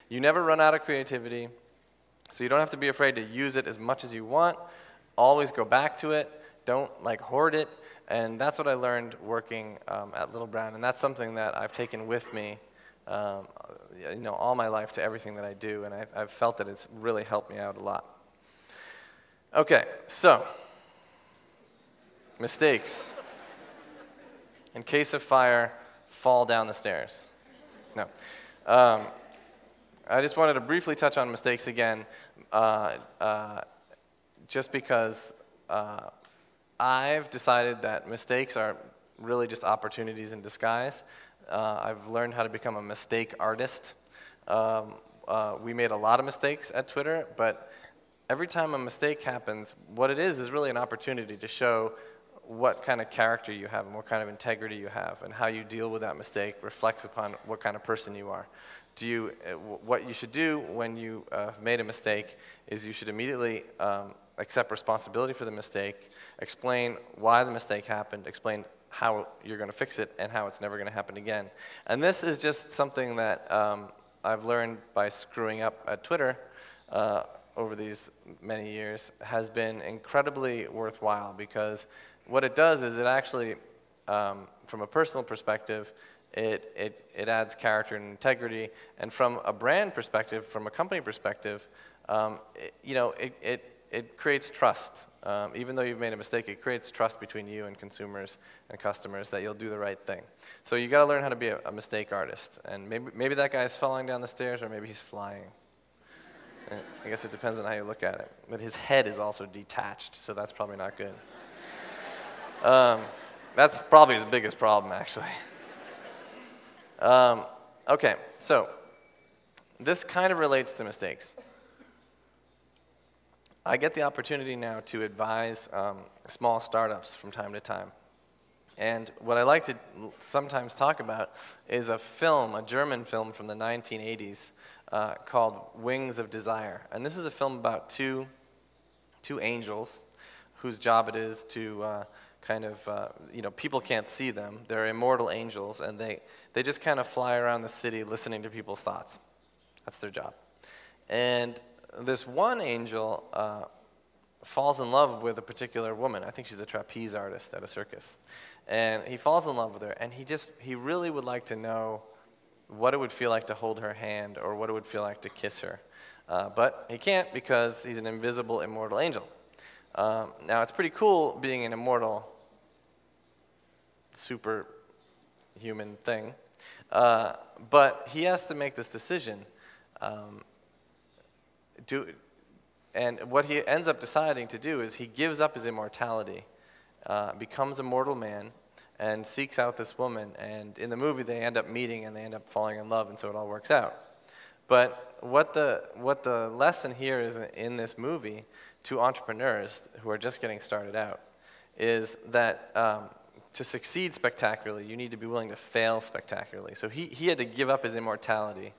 You never run out of creativity, so you don't have to be afraid to use it as much as you want. Always go back to it. Don't like hoard it. And that's what I learned working at Little Brown, and that's something that I've taken with me all my life to everything that I do, and I've felt that it's really helped me out a lot. Okay, so mistakes. In case of fire, fall down the stairs. No. I just wanted to briefly touch on mistakes again, just because I've decided that mistakes are really just opportunities in disguise. I've learned how to become a mistake artist. We made a lot of mistakes at Twitter, but every time a mistake happens, what it is really an opportunity to show what kind of character you have and what kind of integrity you have, and how you deal with that mistake reflects upon what kind of person you are. What you should do when you have made a mistake is you should immediately accept responsibility for the mistake, explain why the mistake happened, explain how you're going to fix it, and how it's never going to happen again. And this is just something that I've learned by screwing up at Twitter over these many years, has been incredibly worthwhile, because what it does is it actually, from a personal perspective, it adds character and integrity, and from a brand perspective, from a company perspective, it creates trust. Even though you've made a mistake, it creates trust between you and consumers and customers that you'll do the right thing. So you got to learn how to be a mistake artist, and maybe that guy's falling down the stairs, or maybe he's flying. I guess it depends on how you look at it. But his head is also detached, so that's probably not good. That's probably his biggest problem, actually. Okay, so this kind of relates to mistakes. I get the opportunity now to advise small startups from time to time. And what I like to sometimes talk about is a film, a German film from the 1980s called Wings of Desire. And this is a film about two angels whose job it is to people can't see them. They're immortal angels, and they just kind of fly around the city listening to people's thoughts. That's their job. And this one angel falls in love with a particular woman. I think she's a trapeze artist at a circus. And he falls in love with her, and he really would like to know what it would feel like to hold her hand, or what it would feel like to kiss her. But he can't, because he's an invisible, immortal angel. Now, it's pretty cool being an immortal, superhuman thing, but he has to make this decision. And what he ends up deciding to do is he gives up his immortality, becomes a mortal man, and seeks out this woman. And in the movie, they end up meeting, and they end up falling in love, and so it all works out. But what the lesson here is in this movie to entrepreneurs who are just getting started out is that to succeed spectacularly, you need to be willing to fail spectacularly. So he had to give up his immortality,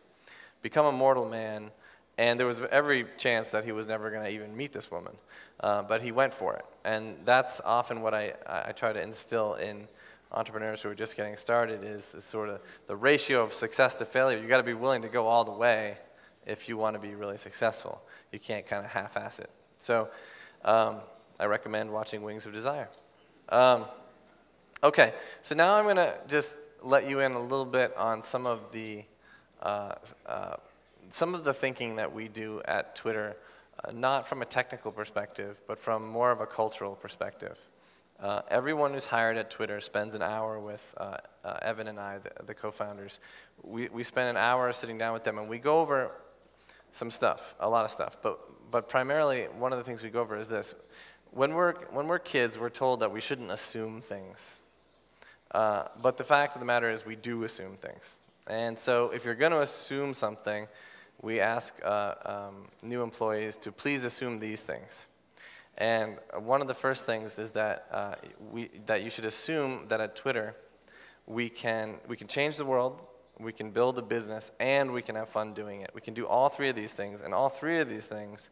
become a mortal man, and there was every chance that he was never going to even meet this woman. But he went for it. And that's often what I try to instill in entrepreneurs who are just getting started, is sort of the ratio of success to failure. You've got to be willing to go all the way if you want to be really successful. You can't kind of half-ass it. So I recommend watching Wings of Desire. Okay, so now I'm going to just let you in a little bit on some of the thinking that we do at Twitter, not from a technical perspective, but from more of a cultural perspective. Everyone who's hired at Twitter spends an hour with Evan and I, the co-founders. We spend an hour sitting down with them, and we go over some stuff, a lot of stuff. But primarily, one of the things we go over is this. When we're kids, we're told that we shouldn't assume things. But the fact of the matter is we do assume things. And so if you're going to assume something, we ask new employees to please assume these things. And one of the first things is that you should assume that at Twitter we can change the world, we can build a business, and we can have fun doing it. We can do all three of these things, and all three of these things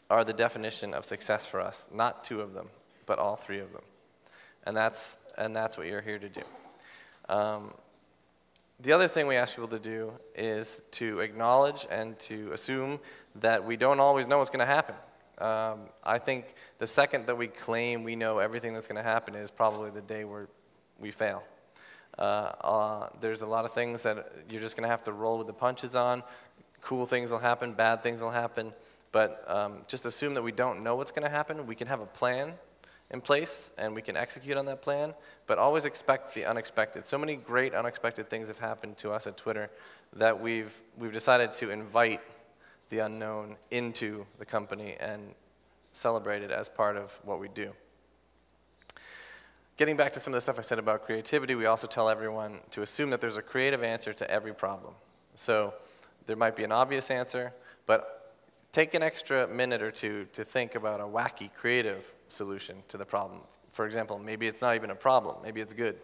are the definition of success for us. Not two of them, but all three of them. And that's what you're here to do. The other thing we ask people to do is to acknowledge and to assume that we don't always know what's going to happen. I think the second that we claim we know everything that's going to happen is probably the day we fail. There's a lot of things that you're just going to have to roll with the punches on. Cool things will happen, bad things will happen, but just assume that we don't know what's going to happen. We can have a plan in place and we can execute on that plan, but always expect the unexpected. So many great unexpected things have happened to us at Twitter that we've decided to invite the unknown into the company and celebrate it as part of what we do. Getting back to some of the stuff I said about creativity, we also tell everyone to assume that there's a creative answer to every problem. So there might be an obvious answer, but take an extra minute or two to think about a wacky, creative solution to the problem. For example, maybe it's not even a problem. Maybe it's good.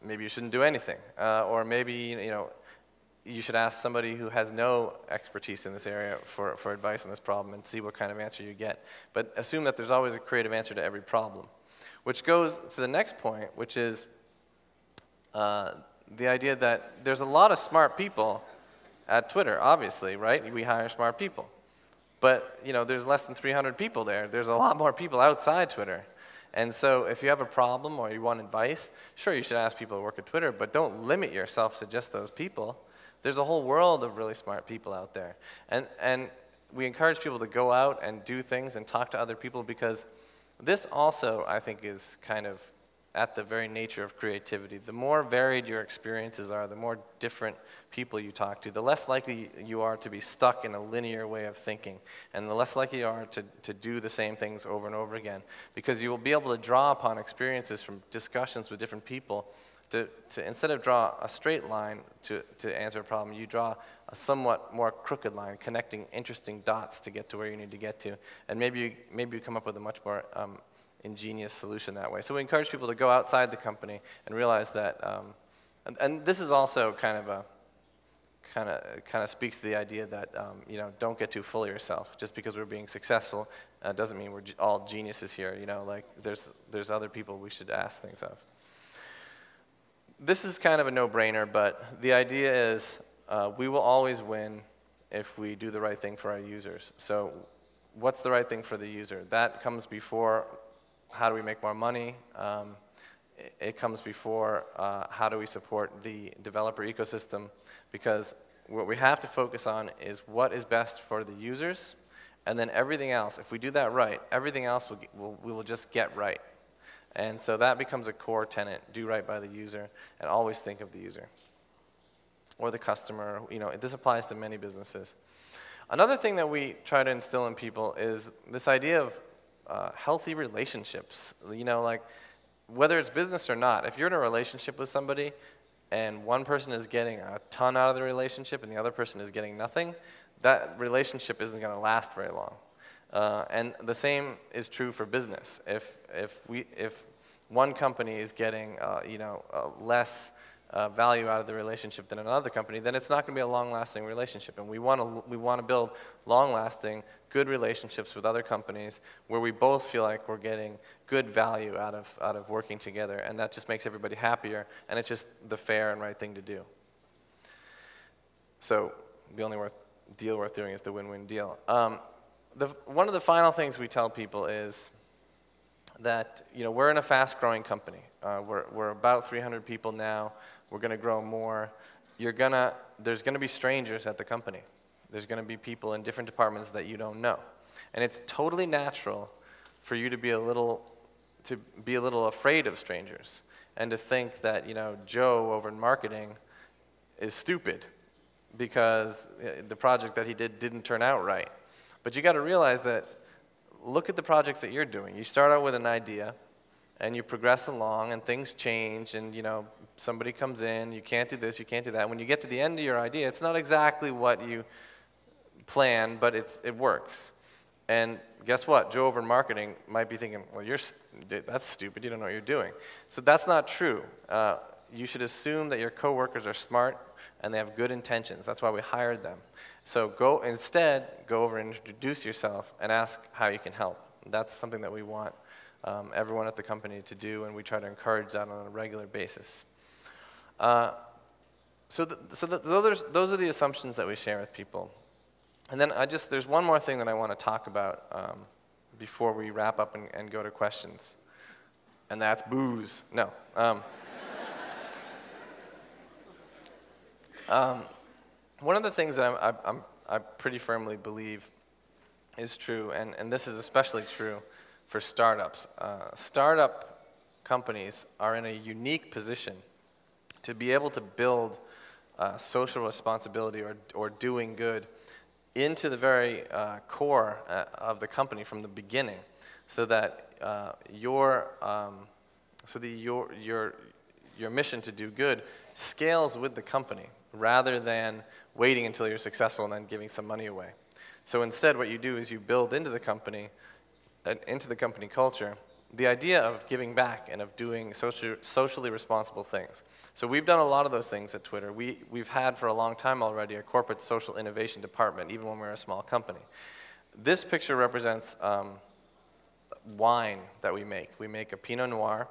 Maybe you shouldn't do anything. Or maybe you should ask somebody who has no expertise in this area for advice on this problem and see what kind of answer you get. But assume that there's always a creative answer to every problem. Which goes to the next point, which is the idea that there's a lot of smart people at Twitter, obviously, right? We hire smart people. But there's less than 300 people there. There's a lot more people outside Twitter. And so if you have a problem or you want advice, sure, you should ask people who work at Twitter, but don't limit yourself to just those people. There's a whole world of really smart people out there. And we encourage people to go out and do things and talk to other people, because this also, I think, is kind of at the very nature of creativity. The more varied your experiences are, the more different people you talk to, the less likely you are to be stuck in a linear way of thinking, and the less likely you are to do the same things over and over again, because you will be able to draw upon experiences from discussions with different people to instead of draw a straight line to answer a problem, you draw a somewhat more crooked line, connecting interesting dots to get to where you need to get to, and maybe you come up with a much more ingenious solution that way. So we encourage people to go outside the company and realize that, and this is also kind of speaks to the idea that don't get too full of yourself. Just because we're being successful doesn't mean we're all geniuses here. Like there's other people we should ask things of. This is kind of a no-brainer, but the idea is we will always win if we do the right thing for our users. So what's the right thing for the user? That comes before how do we make more money. It comes before how do we support the developer ecosystem, because what we have to focus on is what is best for the users, and then everything else, if we do that right, everything else we will just get right. And so that becomes a core tenet: do right by the user and always think of the user or the customer. This applies to many businesses. Another thing that we try to instill in people is this idea of healthy relationships. Like whether it's business or not, if you're in a relationship with somebody and one person is getting a ton out of the relationship and the other person is getting nothing, that relationship isn't going to last very long. And the same is true for business. If one company is getting less value out of the relationship than another company, then it's not going to be a long-lasting relationship. And we want to build long-lasting, good relationships with other companies where we both feel like we're getting good value out of working together, and that just makes everybody happier, and it's just the fair and right thing to do. So the only deal worth doing is the win-win deal. One of the final things we tell people is that we're in a fast-growing company. We're about 300 people now. We're going to grow more. There's going to be strangers at the company. There's going to be people in different departments that you don't know, and it's totally natural for you to be a little afraid of strangers and to think that Joe over in marketing is stupid because the project that he didn't turn out right. But you got to realize that, look at the projects that you're doing. You start out with an idea, and you progress along, and things change, and somebody comes in, you can't do this, you can't do that. When you get to the end of your idea, it's not exactly what you planned, but it works. And guess what? Joe over in marketing might be thinking, well, that's stupid, you don't know what you're doing. So that's not true. You should assume that your coworkers are smart and they have good intentions. That's why we hired them. So instead, go over and introduce yourself and ask how you can help. That's something that we want everyone at the company to do, and we try to encourage that on a regular basis. those are the assumptions that we share with people. And then there's one more thing that I want to talk about before we wrap up and go to questions. And that's booze. No. One of the things that I pretty firmly believe is true, and this is especially true for startups. Startup companies are in a unique position to be able to build social responsibility or doing good into the very core of the company from the beginning, so that your mission to do good scales with the company rather than waiting until you're successful and then giving some money away. So instead, what you do is you build into the company culture, the idea of giving back and of doing socially responsible things. So we've done a lot of those things at Twitter. We've had for a long time already a corporate social innovation department, even when we're a small company. This picture represents wine that we make. We make a Pinot Noir,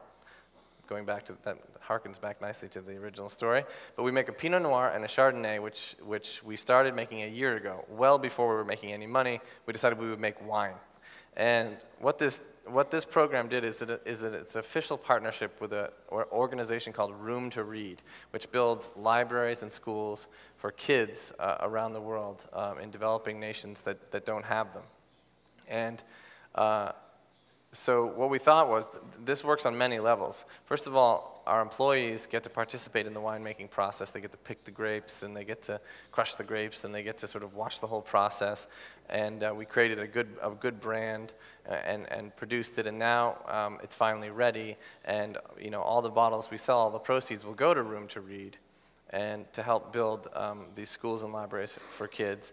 going back to that harkens back nicely to the original story. But we make a Pinot Noir and a Chardonnay, which we started making a year ago. Well before we were making any money, we decided we would make wine. And what this program did is that it's an official partnership with an organization called Room to Read, which builds libraries and schools for kids around the world in developing nations that don't have them. And so what we thought was this works on many levels. First of all, our employees get to participate in the winemaking process. They get to pick the grapes, and they get to crush the grapes, and they get to sort of watch the whole process. And we created a good brand and produced it, and now it's finally ready. And all the bottles we sell, all the proceeds will go to Room to Read, and to help build these schools and libraries for kids.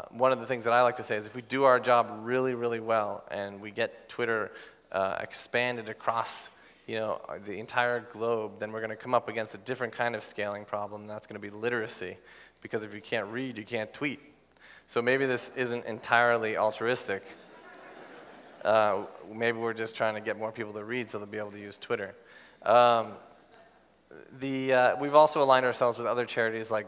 One of the things that I like to say is if we do our job really, really well and we get Twitter expanded across the entire globe, then we're going to come up against a different kind of scaling problem, and that's going to be literacy. Because if you can't read, you can't tweet. So maybe this isn't entirely altruistic. Maybe we're just trying to get more people to read so they'll be able to use Twitter. We've also aligned ourselves with other charities like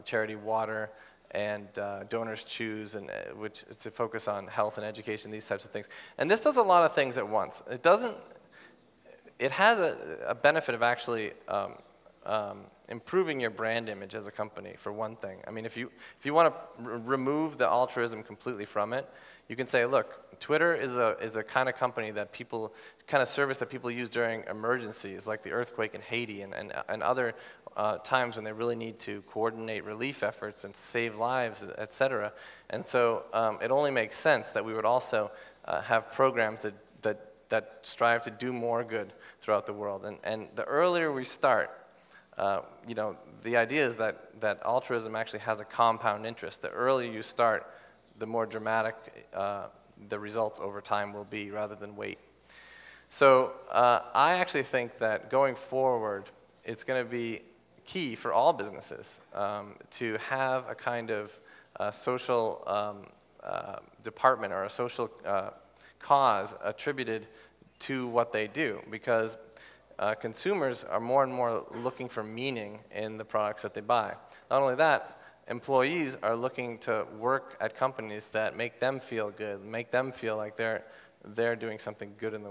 Charity Water and Donors Choose, and which it's a focus on health and education, these types of things. And this does a lot of things at once. It has a benefit of actually improving your brand image as a company, for one thing. I mean, if you want to remove the altruism completely from it, you can say, look, Twitter is a kind of company that service that people use during emergencies, like the earthquake in Haiti and other times when they really need to coordinate relief efforts and save lives, et cetera. And so it only makes sense that we would also have programs that strive to do more good throughout the world. And the earlier we start, the idea is that altruism actually has a compound interest. The earlier you start, the more dramatic the results over time will be, rather than wait. So I actually think that going forward, it's going to be key for all businesses to have a kind of social department or a social cause attributed to what they do, because consumers are more and more looking for meaning in the products that they buy. Not only that, employees are looking to work at companies that make them feel good, make them feel like they're doing something good in the